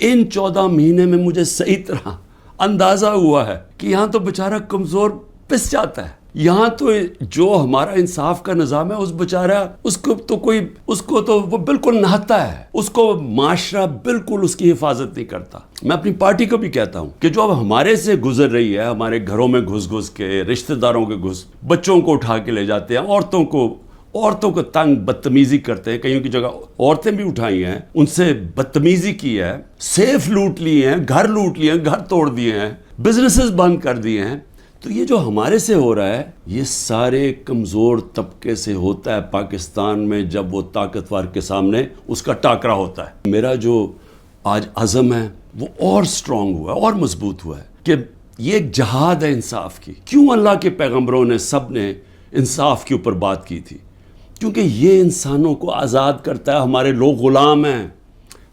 ان 14 مہینے میں مجھے صحیح طرح اندازہ ہوا ہے کہ یہاں تو بیچارہ کمزور پس جاتا ہے. یہاں تو جو ہمارا انصاف کا نظام ہے اس بیچارہ اس کو تو وہ بالکل نہتا ہے, اس کو معاشرہ بالکل اس کی حفاظت نہیں کرتا. میں اپنی پارٹی کو بھی کہتا ہوں کہ جو اب ہمارے سے گزر رہی ہے, ہمارے گھروں میں گھس کے, رشتہ داروں کے بچوں کو اٹھا کے لے جاتے ہیں, عورتوں کو تنگ بدتمیزی کرتے ہیں, کہیں کی جگہ عورتیں بھی اٹھائی ہیں, ان سے بدتمیزی کی ہے, سیف لوٹ لیے ہیں, گھر لوٹ لیے ہیں, گھر توڑ دیے ہیں, بزنسز بند کر دیے ہیں. تو یہ جو ہمارے سے ہو رہا ہے یہ سارے کمزور طبقے سے ہوتا ہے پاکستان میں, جب وہ طاقتور کے سامنے اس کا ٹاکرا ہوتا ہے. میرا جو آج عزم ہے وہ اور سٹرونگ ہوا ہے, اور مضبوط ہوا ہے کہ یہ ایک جہاد ہے انصاف کی. کیوں اللہ کے پیغمبروں نے سب نے انصاف کے اوپر بات کی تھی؟ کیونکہ یہ انسانوں کو آزاد کرتا ہے. ہمارے لوگ غلام ہیں.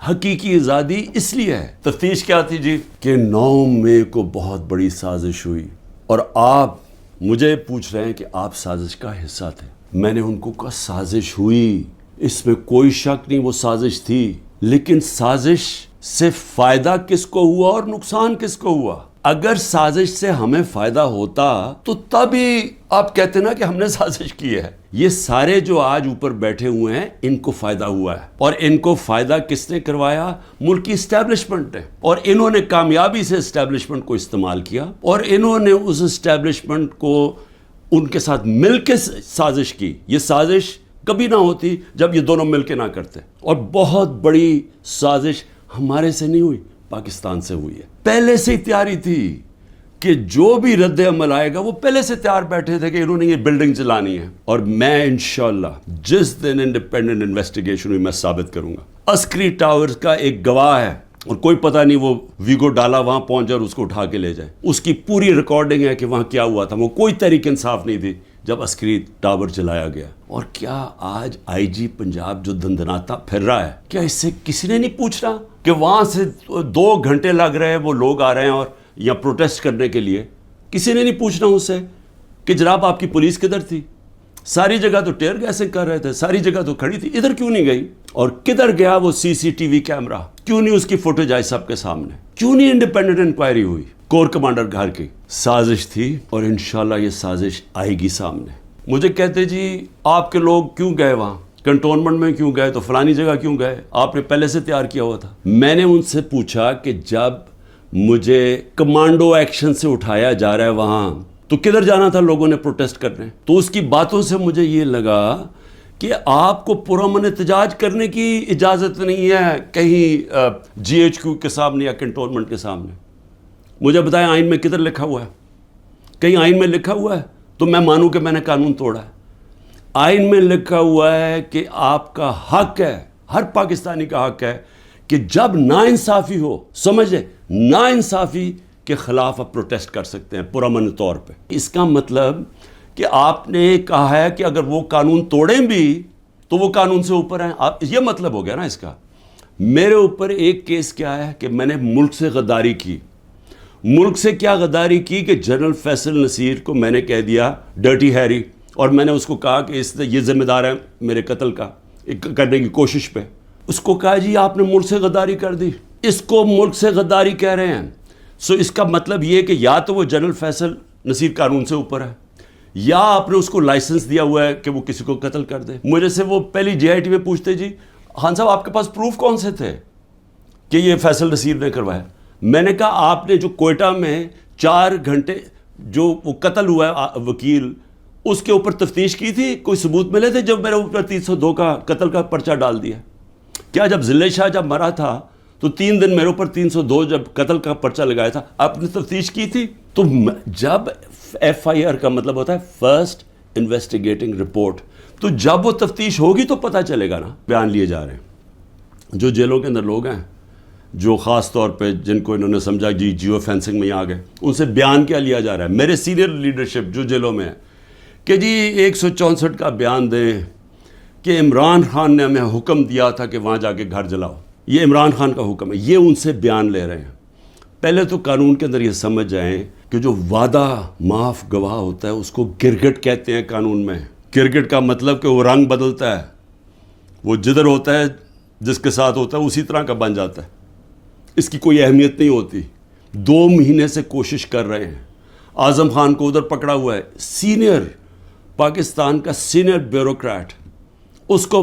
حقیقی آزادی اس لیے ہے. تفتیش کیا تھی جی کہ 9 مئی کو بہت بڑی سازش ہوئی, اور آپ مجھے پوچھ رہے ہیں کہ آپ سازش کا حصہ تھے. میں نے ان کو کہا سازش ہوئی, اس میں کوئی شک نہیں, وہ سازش تھی, لیکن سازش سے فائدہ کس کو ہوا اور نقصان کس کو ہوا؟ اگر سازش سے ہمیں فائدہ ہوتا تو تبھی آپ کہتے نا کہ ہم نے سازش کی ہے. یہ سارے جو آج اوپر بیٹھے ہوئے ہیں ان کو فائدہ ہوا ہے, اور ان کو فائدہ کس نے کروایا؟ ملک کی اسٹیبلشمنٹ نے. اور انہوں نے کامیابی سے اسٹیبلشمنٹ کو استعمال کیا, اور انہوں نے اس اسٹیبلشمنٹ کو ان کے ساتھ مل کے سازش کی. یہ سازش کبھی نہ ہوتی جب یہ دونوں مل کے نہ کرتے. اور بہت بڑی سازش ہمارے سے نہیں ہوئی, پاکستان سے ہوئی ہے. پہلے سے ہی تیاری تھی کہ جو بھی رد عمل آئے گا وہ پہلے سے تیار بیٹھے تھے کہ انہوں نے یہ بلڈنگ چلانی ہے. اور میں انشاءاللہ جس دن انڈیپینڈنٹ انویسٹیگیشن ہوئی میں ثابت کروں گا. عسکری ٹاورز کا ایک گواہ ہے, اور کوئی پتہ نہیں وہ ویگو ڈالا وہاں پہنچ جائے اور اس کو اٹھا کے لے جائے. اس کی پوری ریکارڈنگ ہے کہ وہاں کیا ہوا تھا. وہ کوئی تحریک انصاف نہیں تھی جب عسکری ٹاور چلایا گیا. اور کیا آج آئی جی پنجاب جو دندناتا پھر رہا ہے, کیا اس سے کسی نے نہیں پوچھ رہا کہ وہاں سے 2 گھنٹے لگ رہے ہیں, وہ لوگ آ رہے ہیں اور یا پروٹیسٹ کرنے کے لیے؟ کسی نے نہیں پوچھنا اس سے کہ جناب آپ کی پولیس کدھر تھی؟ ساری جگہ تو ٹیئر گیسنگ کر رہے تھے, ساری جگہ تو کھڑی تھی, ادھر کیوں نہیں گئی؟ اور کدھر گیا وہ CCTV کیمرہ؟ کیوں نہیں اس کی فوٹیج آئی سب کے سامنے؟ کیوں نہیں انڈیپینڈنٹ انکوائری ہوئی؟ کور کمانڈر گھر کی سازش تھی, اور انشاءاللہ یہ سازش آئے گی سامنے. مجھے کہتے جی آپ کے لوگ کیوں گئے وہاں, کنٹونمنٹ میں کیوں گئے, تو فلانی جگہ کیوں گئے, آپ نے پہلے سے تیار کیا ہوا تھا. میں نے ان سے پوچھا کہ جب مجھے کمانڈو ایکشن سے اٹھایا جا رہا ہے وہاں, تو کدھر جانا تھا لوگوں نے پروٹیسٹ کرنے؟ تو اس کی باتوں سے مجھے یہ لگا کہ آپ کو پرامن احتجاج کرنے کی اجازت نہیں ہے کہیں GHQ کے سامنے یا کنٹونمنٹ کے سامنے. مجھے بتائیں آئین میں کدھر لکھا ہوا ہے؟ کہیں آئین میں لکھا ہوا ہے تو میں مانوں کہ میں نے قانون توڑا ہے. آئین میں لکھا ہوا ہے کہ آپ کا حق ہے, ہر پاکستانی کا حق ہے کہ جب ناانصافی ہو, سمجھے, ناانصافی کے خلاف آپ پروٹیسٹ کر سکتے ہیں پرامن طور پہ. اس کا مطلب کہ آپ نے کہا ہے کہ اگر وہ قانون توڑیں بھی تو وہ قانون سے اوپر ہیں. یہ مطلب ہو گیا نا اس کا. میرے اوپر ایک کیس کیا ہے کہ میں نے ملک سے غداری کی. ملک سے کیا غداری کی کہ جنرل فیصل نصیر کو میں نے کہہ دیا ڈرٹی ہیری, اور میں نے اس کو کہا کہ یہ ذمہ دار ہے میرے قتل کا کرنے کی کوشش پہ. اس کو کہا جی آپ نے ملک سے غداری کر دی. اس کو ملک سے غداری کہہ رہے ہیں. اس کا مطلب یہ کہ یا تو وہ جنرل فیصل نصیر قانون سے اوپر ہے, یا آپ نے اس کو لائسنس دیا ہوا ہے کہ وہ کسی کو قتل کر دے. مجھے سے وہ پہلی JIT میں پوچھتے جی خان صاحب آپ کے پاس پروف کون سے تھے کہ یہ فیصل نصیر نے کروایا؟ میں نے کہا آپ نے جو کوئٹہ میں 4 گھنٹے جو وہ قتل ہوا ہے وکیل, اس کے اوپر تفتیش کی تھی؟ کوئی ثبوت ملے تھے جب میرے اوپر 302 کا قتل کا پرچہ ڈال دیا؟ کیا جب ضلع شاہ جب مرا تھا تو 3 دن میرے اوپر 302 جب قتل کا پرچہ لگایا تھا, آپ نے تفتیش کی تھی؟ تو جب FIR کا مطلب ہوتا ہے فرسٹ انویسٹیگیٹنگ رپورٹ, تو جب وہ تفتیش ہوگی تو پتہ چلے گا نا. بیان لیے جا رہے ہیں جو جیلوں کے اندر لوگ ہیں, جو خاص طور پہ جن کو انہوں نے سمجھا جی جیو فینسنگ میں آ گئے, ان سے بیان کیا لیا جا رہا ہے؟ میرے سینئر لیڈرشپ جو جیلوں میں ہے کہ جی 164 کا بیان دیں کہ عمران خان نے ہمیں حکم دیا تھا کہ وہاں جا کے گھر جلاؤ, یہ عمران خان کا حکم ہے. یہ ان سے بیان لے رہے ہیں. پہلے تو قانون کے اندر یہ سمجھ جائیں کہ جو وعدہ معاف گواہ ہوتا ہے اس کو گرگٹ کہتے ہیں قانون میں. گرگٹ کا مطلب کہ وہ رنگ بدلتا ہے, وہ جدھر ہوتا ہے جس کے ساتھ ہوتا ہے اسی طرح کا بن جاتا ہے. اس کی کوئی اہمیت نہیں ہوتی. 2 مہینے سے کوشش کر رہے ہیں. اعظم خان کو ادھر پکڑا ہوا ہے, سینئر پاکستان کا سینئر بیوروکریٹ, اس کو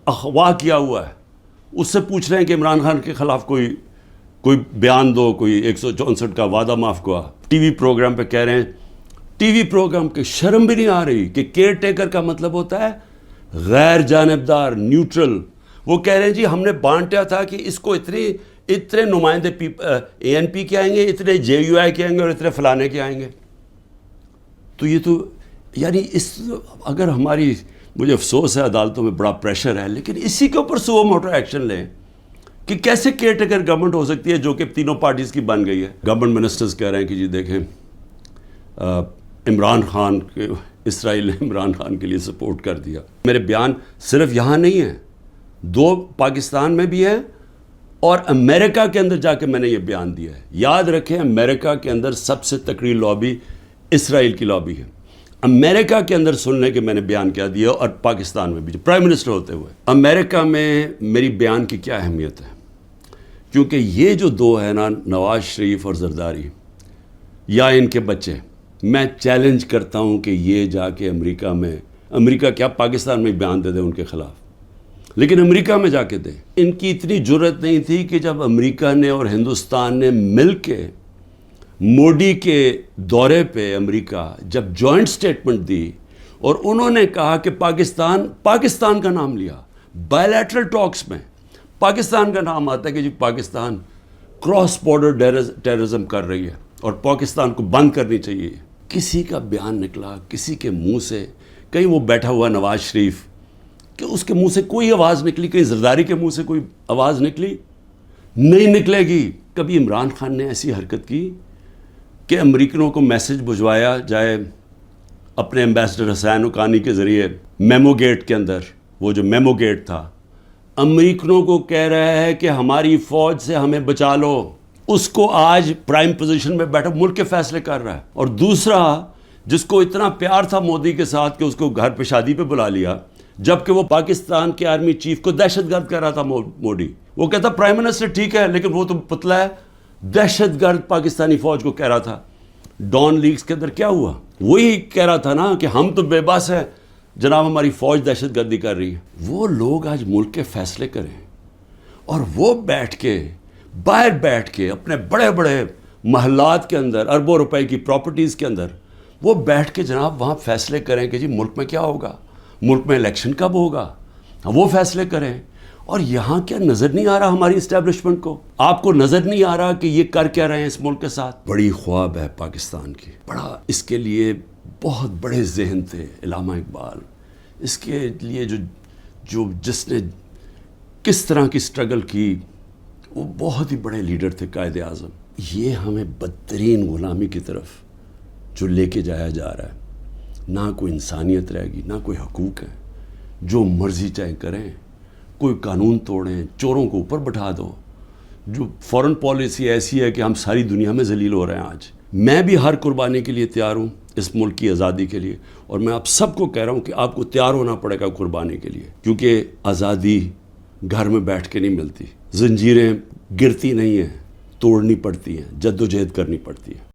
اغوا کیا ہوا ہے. اس سے پوچھ رہے ہیں کہ عمران خان کے خلاف کوئی بیان دو, کوئی 164 کا وعدہ معاف ہوا. ٹی وی پروگرام پہ کہہ رہے ہیں, ٹی وی پروگرام کی شرم بھی نہیں آ رہی کہ کیئر ٹیکر کا مطلب ہوتا ہے غیر جانبدار, نیوٹرل. وہ کہہ رہے ہیں جی ہم نے بانٹا تھا کہ اس کو اتنے نمائندے اے این پی کے آئیں گے, اتنے جے یو آئی کے آئیں گے اور اتنے فلانے کے آئیں گے. تو یہ تو یعنی اگر ہماری, مجھے افسوس ہے عدالتوں میں بڑا پریشر ہے, لیکن اسی کے اوپر سو موٹو ایکشن لیں کہ کیسے کیئر ٹیکر گورنمنٹ ہو سکتی ہے جو کہ تینوں پارٹیز کی بن گئی ہے. گورنمنٹ منسٹرز کہہ رہے ہیں کہ جی دیکھیں عمران خان کے, اسرائیل نے عمران خان کے لیے سپورٹ کر دیا. میرے بیان صرف یہاں نہیں ہیں, 2 پاکستان میں بھی ہیں اور امریکہ کے اندر جا کے میں نے یہ بیان دیا ہے. یاد رکھیں امریکہ کے اندر سب سے تکڑی لابی اسرائیل کی لابی ہے. امریکہ کے اندر سننے کے میں نے بیان کیا دیا, اور پاکستان میں بھی پرائم منسٹر ہوتے ہوئے. امریکہ میں میری بیان کی کیا اہمیت ہے, کیونکہ یہ جو 2 ہیں نا, نواز شریف اور زرداری یا ان کے بچے, میں چیلنج کرتا ہوں کہ یہ جا کے امریکہ کیا پاکستان میں بیان دے دیں ان کے خلاف, لیکن امریکہ میں جا کے دیں. ان کی اتنی جرت نہیں تھی کہ جب امریکہ نے اور ہندوستان نے مل کے موڈی کے دورے پہ امریکہ جب جوائنٹ سٹیٹمنٹ دی اور انہوں نے کہا کہ پاکستان کا نام لیا بائیلیٹرل ٹاکس میں, پاکستان کا نام آتا ہے کہ جی پاکستان کراس بارڈر ٹیررزم کر رہی ہے اور پاکستان کو بند کرنی چاہیے. کسی کا بیان نکلا کسی کے منہ سے, کہیں وہ بیٹھا ہوا نواز شریف کہ اس کے منہ سے کوئی آواز نکلی, کہیں زرداری کے منہ سے کوئی آواز نکلی نہیں نکلے گی. کبھی عمران خان نے ایسی حرکت کی کہ امریکنوں کو میسج بھجوایا جائے اپنے ایمبیسڈر حسین حقانی کے ذریعے میمو گیٹ کے اندر, وہ جو میمو گیٹ تھا, امریکنوں کو کہہ رہا ہے کہ ہماری فوج سے ہمیں بچا لو. اس کو آج پرائم پوزیشن میں بیٹھا ملک کے فیصلے کر رہا ہے. اور دوسرا جس کو اتنا پیار تھا مودی کے ساتھ کہ اس کو گھر پہ شادی پہ بلا لیا, جبکہ وہ پاکستان کے آرمی چیف کو دہشت گرد کہہ رہا تھا موڈی. وہ کہتا پرائم منسٹر ٹھیک ہے لیکن وہ تو پتلا ہے, دہشت گرد پاکستانی فوج کو کہہ رہا تھا. ڈان لیگز کے اندر کیا ہوا, وہی کہہ رہا تھا نا کہ ہم تو بے بس ہیں جناب, ہماری فوج دہشت گردی کر رہی ہے. وہ لوگ آج ملک کے فیصلے کریں اور وہ باہر بیٹھ کے اپنے بڑے بڑے محلات کے اندر اربوں روپے کی پراپرٹیز کے اندر وہ بیٹھ کے جناب وہاں فیصلے کریں کہ جی ملک میں کیا ہوگا, ملک میں الیکشن کب ہوگا, وہ فیصلے کریں. اور یہاں کیا نظر نہیں آ رہا ہماری اسٹیبلشمنٹ کو, آپ کو نظر نہیں آ رہا کہ یہ کر کیا رہے ہیں اس ملک کے ساتھ. بڑی خواب ہے پاکستان کی, بڑا اس کے لیے بہت بڑے ذہن تھے علامہ اقبال, اس کے لیے جس نے کس طرح کی سٹرگل کی, وہ بہت ہی بڑے لیڈر تھے, قائد اعظم. یہ ہمیں بدترین غلامی کی طرف جو لے کے جایا جا رہا ہے, نہ کوئی انسانیت رہے گی, نہ کوئی حقوق ہے, جو مرضی چاہے کریں, کوئی قانون توڑیں, چوروں کو اوپر بٹھا دو. جو فورن پالیسی ایسی ہے کہ ہم ساری دنیا میں ذلیل ہو رہے ہیں آج. میں بھی ہر قربانی کے لیے تیار ہوں اس ملک کی آزادی کے لیے, اور میں آپ سب کو کہہ رہا ہوں کہ آپ کو تیار ہونا پڑے گا قربانی کے لیے, کیونکہ آزادی گھر میں بیٹھ کے نہیں ملتی. زنجیریں گرتی نہیں ہیں, توڑنی پڑتی ہیں, جد و جہد کرنی پڑتی ہے.